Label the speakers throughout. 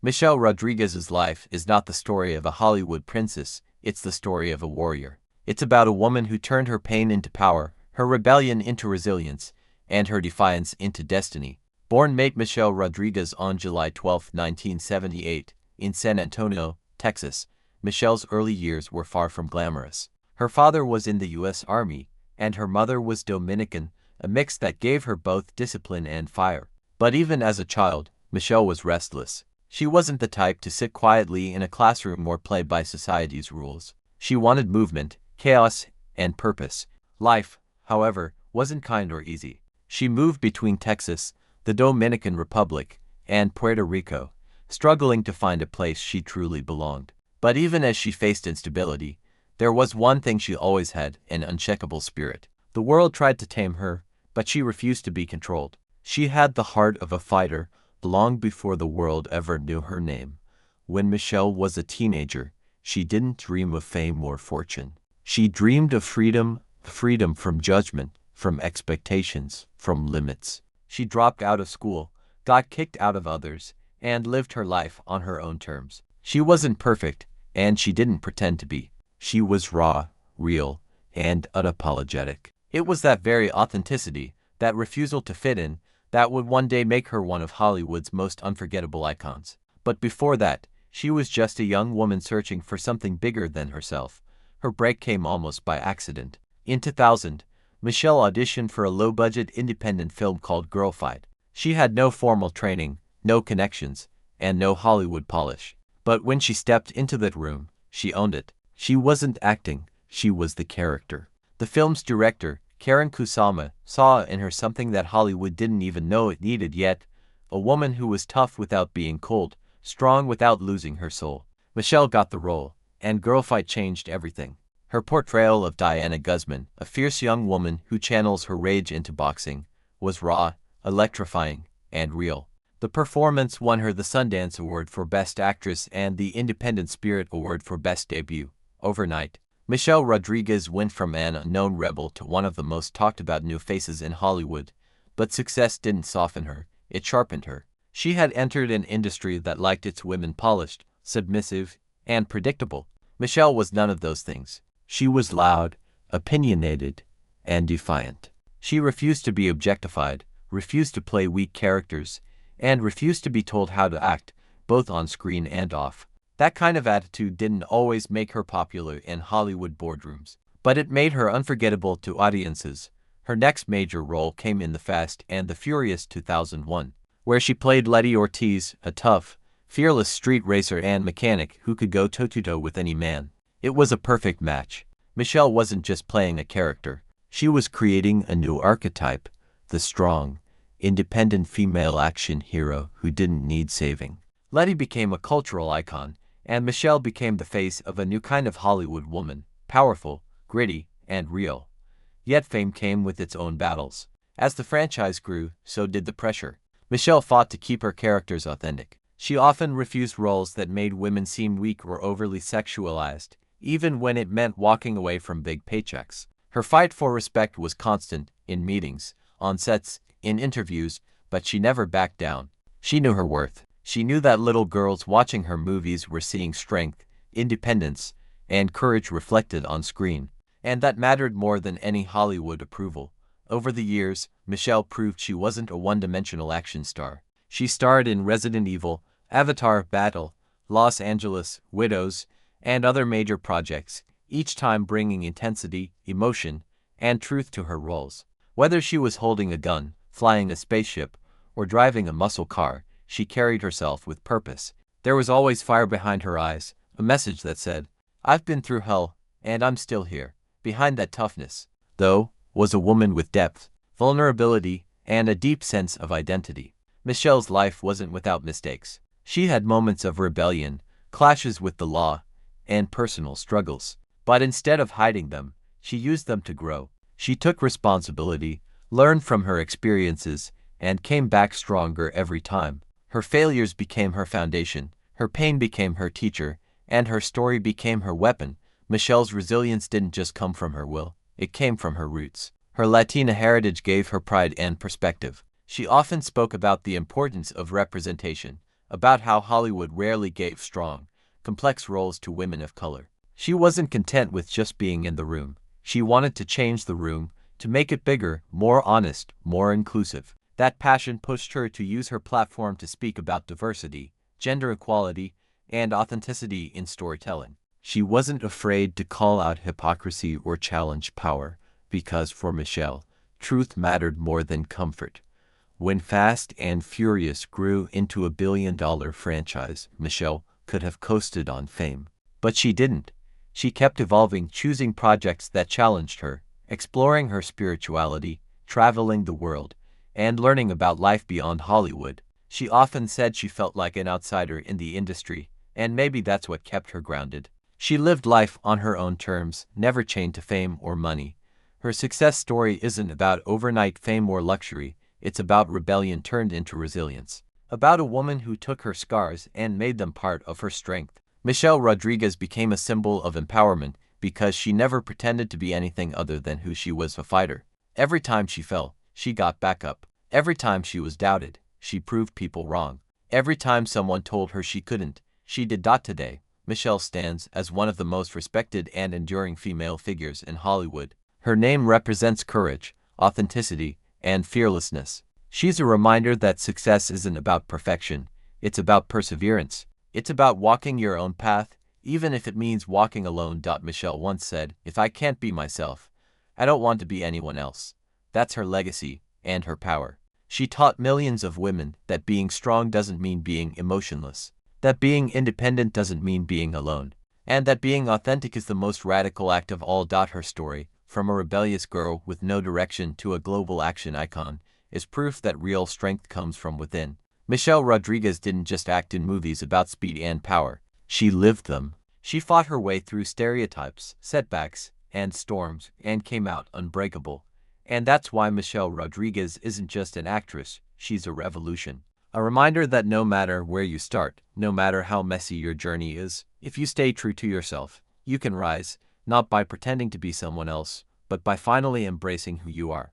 Speaker 1: Michelle Rodriguez's life is not the story of a Hollywood princess, it's the story of a warrior. It's about a woman who turned her pain into power, her rebellion into resilience, and her defiance into destiny. Born Michelle Rodriguez on July 12, 1978, in San Antonio, Texas, Michelle's early years were far from glamorous. Her father was in the U.S. Army, and her mother was Dominican, a mix that gave her both discipline and fire. But even as a child, Michelle was restless. She wasn't the type to sit quietly in a classroom or play by society's rules. She wanted movement, chaos, and purpose. Life, however, wasn't kind or easy. She moved between Texas, the Dominican Republic, and Puerto Rico, struggling to find a place she truly belonged. But even as she faced instability, there was one thing she always had: an unshakable spirit. The world tried to tame her, but she refused to be controlled. She had the heart of a fighter, long before the world ever knew her name. When Michelle was a teenager, she didn't dream of fame or fortune. She dreamed of freedom, freedom from judgment, from expectations, from limits. She dropped out of school, got kicked out of others, and lived her life on her own terms. She wasn't perfect, and she didn't pretend to be. She was raw, real, and unapologetic. It was that very authenticity, that refusal to fit in, that would one day make her one of Hollywood's most unforgettable icons. But before that, she was just a young woman searching for something bigger than herself. Her break came almost by accident. In 2000, Michelle auditioned for a low-budget independent film called Girlfight. She had no formal training, no connections, and no Hollywood polish. But when she stepped into that room, she owned it. She wasn't acting, she was the character. The film's director, Karen Kusama, saw in her something that Hollywood didn't even know it needed yet: a woman who was tough without being cold, strong without losing her soul. Michelle got the role, and Girlfight changed everything. Her portrayal of Diana Guzman, a fierce young woman who channels her rage into boxing, was raw, electrifying, and real. The performance won her the Sundance Award for Best Actress and the Independent Spirit Award for Best Debut. Overnight, Michelle Rodriguez went from an unknown rebel to one of the most talked-about new faces in Hollywood. But success didn't soften her, it sharpened her. She had entered an industry that liked its women polished, submissive, and predictable. Michelle was none of those things. She was loud, opinionated, and defiant. She refused to be objectified, refused to play weak characters, and refused to be told how to act, both on screen and off. That kind of attitude didn't always make her popular in Hollywood boardrooms, but it made her unforgettable to audiences. Her next major role came in The Fast and the Furious 2001, where she played Letty Ortiz, a tough, fearless street racer and mechanic who could go toe-to-toe with any man. It was a perfect match. Michelle wasn't just playing a character, she was creating a new archetype: the strong, independent female action hero who didn't need saving. Letty became a cultural icon, and Michelle became the face of a new kind of Hollywood woman: powerful, gritty, and real. Yet fame came with its own battles. As the franchise grew, so did the pressure. Michelle fought to keep her characters authentic. She often refused roles that made women seem weak or overly sexualized, even when it meant walking away from big paychecks. Her fight for respect was constant, in meetings, on sets, in interviews, but she never backed down. She knew her worth. She knew that little girls watching her movies were seeing strength, independence, and courage reflected on screen, and that mattered more than any Hollywood approval. Over the years, Michelle proved she wasn't a one-dimensional action star. She starred in Resident Evil, Avatar: Battle, Los Angeles, Widows, and other major projects, each time bringing intensity, emotion, and truth to her roles. Whether she was holding a gun, flying a spaceship, or driving a muscle car, she carried herself with purpose. There was always fire behind her eyes, a message that said, "I've been through hell, and I'm still here." Behind that toughness, though, was a woman with depth, vulnerability, and a deep sense of identity. Michelle's life wasn't without mistakes. She had moments of rebellion, clashes with the law, and personal struggles. But instead of hiding them, she used them to grow. She took responsibility, learned from her experiences, and came back stronger every time. Her failures became her foundation, her pain became her teacher, and her story became her weapon. Michelle's resilience didn't just come from her will, it came from her roots. Her Latina heritage gave her pride and perspective. She often spoke about the importance of representation, about how Hollywood rarely gave strong, complex roles to women of color. She wasn't content with just being in the room. She wanted to change the room, to make it bigger, more honest, more inclusive. That passion pushed her to use her platform to speak about diversity, gender equality, and authenticity in storytelling. She wasn't afraid to call out hypocrisy or challenge power, because for Michelle, truth mattered more than comfort. When Fast and Furious grew into a billion-dollar franchise, Michelle could have coasted on fame. But she didn't. She kept evolving, choosing projects that challenged her, exploring her spirituality, traveling the world, and learning about life beyond Hollywood. She often said she felt like an outsider in the industry, and maybe that's what kept her grounded. She lived life on her own terms, never chained to fame or money. Her success story isn't about overnight fame or luxury, it's about rebellion turned into resilience. About a woman who took her scars and made them part of her strength. Michelle Rodriguez became a symbol of empowerment because she never pretended to be anything other than who she was, a fighter. Every time she fell, she got back up. Every time she was doubted, she proved people wrong. Every time someone told her she couldn't, she did. Today, Michelle stands as one of the most respected and enduring female figures in Hollywood. Her name represents courage, authenticity, and fearlessness. She's a reminder that success isn't about perfection, it's about perseverance. It's about walking your own path, even if it means walking alone. Michelle once said, "If I can't be myself, I don't want to be anyone else." That's her legacy and her power. She taught millions of women that being strong doesn't mean being emotionless, that being independent doesn't mean being alone, and that being authentic is the most radical act of all. Her story, from a rebellious girl with no direction to a global action icon, is proof that real strength comes from within. Michelle Rodriguez didn't just act in movies about speed and power. She lived them. She fought her way through stereotypes, setbacks, and storms, and came out unbreakable. And that's why Michelle Rodriguez isn't just an actress, she's a revolution. A reminder that no matter where you start, no matter how messy your journey is, if you stay true to yourself, you can rise, not by pretending to be someone else, but by finally embracing who you are.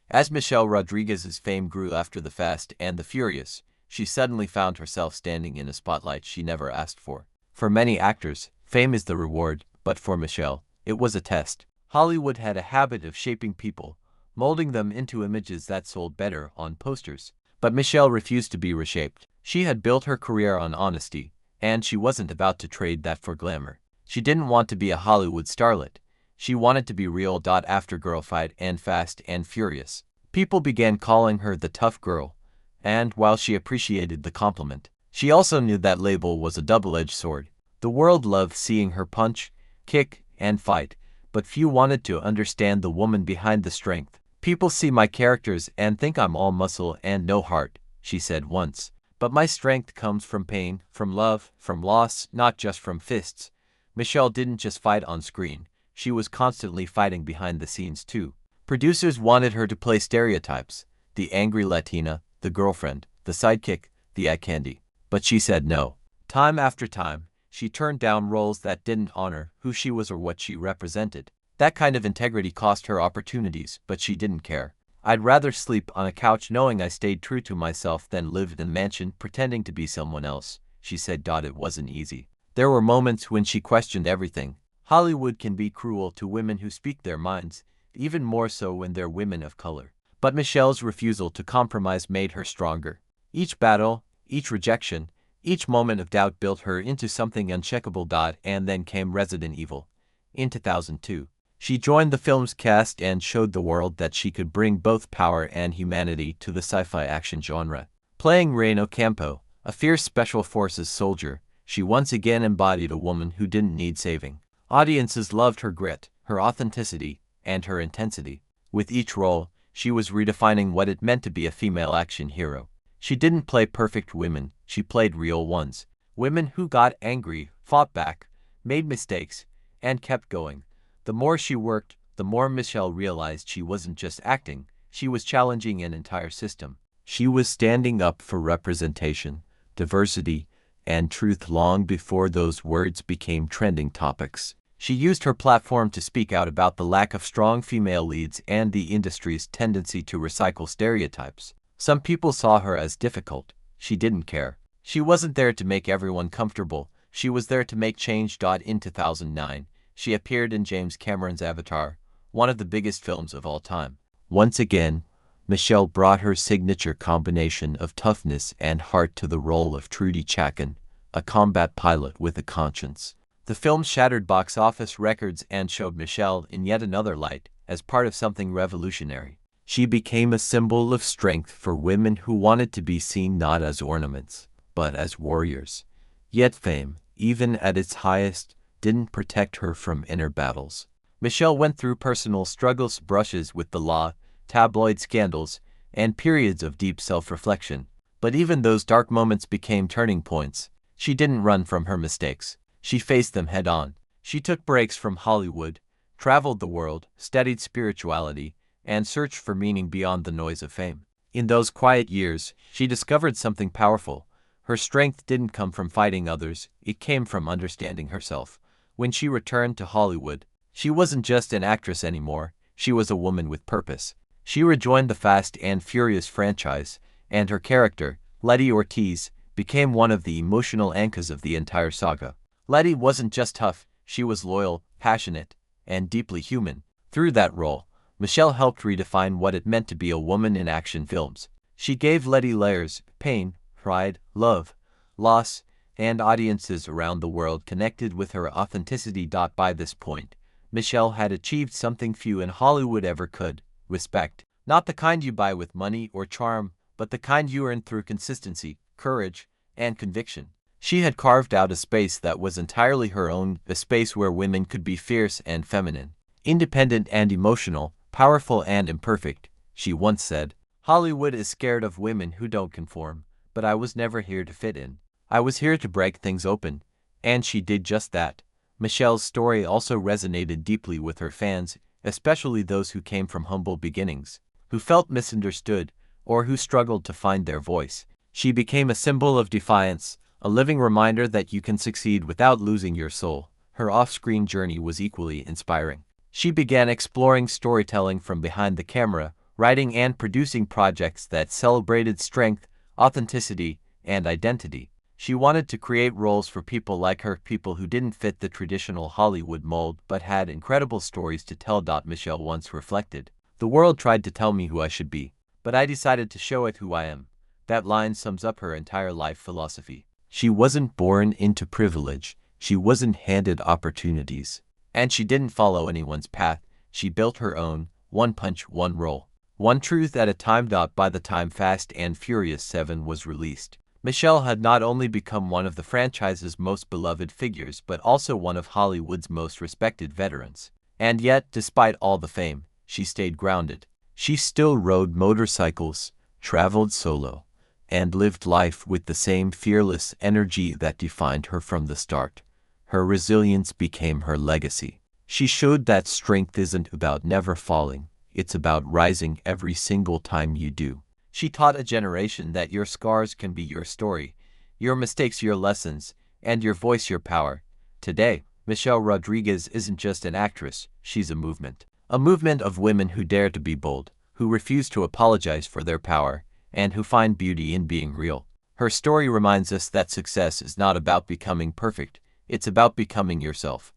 Speaker 1: As Michelle Rodriguez's fame grew after The Fast and the Furious, she suddenly found herself standing in a spotlight she never asked for. For many actors, fame is the reward, but for Michelle, it was a test. Hollywood had a habit of shaping people, molding them into images that sold better on posters. But Michelle refused to be reshaped. She had built her career on honesty, and she wasn't about to trade that for glamour. She didn't want to be a Hollywood starlet. She wanted to be real. After Girlfight and Fast and Furious, people began calling her the tough girl, and while she appreciated the compliment, she also knew that label was a double-edged sword. The world loved seeing her punch, kick, and fight, but few wanted to understand the woman behind the strength. "People see my characters and think I'm all muscle and no heart," she said once. "But my strength comes from pain, from love, from loss, not just from fists." Michelle didn't just fight on screen. She was constantly fighting behind the scenes too. Producers wanted her to play stereotypes: the angry Latina, the girlfriend, the sidekick, the eye candy. But she said no. Time after time, she turned down roles that didn't honor who she was or what she represented. That kind of integrity cost her opportunities, but she didn't care. "I'd rather sleep on a couch knowing I stayed true to myself than live in a mansion pretending to be someone else," she said. It wasn't easy. There were moments when she questioned everything. Hollywood can be cruel to women who speak their minds, even more so when they're women of color. But Michelle's refusal to compromise made her stronger. Each battle, each rejection, each moment of doubt built her into something uncheckable. And then came Resident Evil. In 2002, she joined the film's cast and showed the world that she could bring both power and humanity to the sci-fi action genre. Playing Rain Ocampo, a fierce special forces soldier, she once again embodied a woman who didn't need saving. Audiences loved her grit, her authenticity, and her intensity. With each role, she was redefining what it meant to be a female action hero. She didn't play perfect women, she played real ones. Women who got angry, fought back, made mistakes, and kept going. The more she worked, the more Michelle realized she wasn't just acting, she was challenging an entire system. She was standing up for representation, diversity, and truth long before those words became trending topics. She used her platform to speak out about the lack of strong female leads and the industry's tendency to recycle stereotypes. Some people saw her as difficult. She didn't care. She wasn't there to make everyone comfortable, she was there to make change. In 2009, she appeared in James Cameron's Avatar, one of the biggest films of all time. Once again, Michelle brought her signature combination of toughness and heart to the role of Trudy Chacon, a combat pilot with a conscience. The film shattered box office records and showed Michelle in yet another light, as part of something revolutionary. She became a symbol of strength for women who wanted to be seen not as ornaments, but as warriors. Yet fame, even at its highest, didn't protect her from inner battles. Michelle went through personal struggles, brushes with the law, tabloid scandals, and periods of deep self-reflection. But even those dark moments became turning points. She didn't run from her mistakes. She faced them head-on. She took breaks from Hollywood, traveled the world, studied spirituality, and searched for meaning beyond the noise of fame. In those quiet years, she discovered something powerful. Her strength didn't come from fighting others, it came from understanding herself. When she returned to Hollywood, she wasn't just an actress anymore, she was a woman with purpose. She rejoined the Fast and Furious franchise, and her character, Letty Ortiz, became one of the emotional anchors of the entire saga. Letty wasn't just tough, she was loyal, passionate, and deeply human. Through that role, Michelle helped redefine what it meant to be a woman in action films. She gave Letty layers, pain, pride, love, loss, and audiences around the world connected with her authenticity. By this point, Michelle had achieved something few in Hollywood ever could: respect. Not the kind you buy with money or charm, but the kind you earn through consistency, courage, and conviction. She had carved out a space that was entirely her own, a space where women could be fierce and feminine, independent and emotional, powerful and imperfect. She once said, "Hollywood is scared of women who don't conform, but I was never here to fit in. I was here to break things open." And she did just that. Michelle's story also resonated deeply with her fans, especially those who came from humble beginnings, who felt misunderstood, or who struggled to find their voice. She became a symbol of defiance, a living reminder that you can succeed without losing your soul. Her off-screen journey was equally inspiring. She began exploring storytelling from behind the camera, writing and producing projects that celebrated strength, authenticity, and identity. She wanted to create roles for people like her, people who didn't fit the traditional Hollywood mold but had incredible stories to tell. Michelle once reflected, "The world tried to tell me who I should be, but I decided to show it who I am." That line sums up her entire life philosophy. She wasn't born into privilege, she wasn't handed opportunities. And she didn't follow anyone's path, she built her own, one punch, one role, one truth at a time. By the time Fast and Furious 7 was released, Michelle had not only become one of the franchise's most beloved figures but also one of Hollywood's most respected veterans. And yet, despite all the fame, she stayed grounded. She still rode motorcycles, traveled solo, and lived life with the same fearless energy that defined her from the start. Her resilience became her legacy. She showed that strength isn't about never falling, it's about rising every single time you do. She taught a generation that your scars can be your story, your mistakes your lessons, and your voice your power. Today, Michelle Rodriguez isn't just an actress, she's a movement. A movement of women who dare to be bold, who refuse to apologize for their power, and who find beauty in being real. Her story reminds us that success is not about becoming perfect, it's about becoming yourself.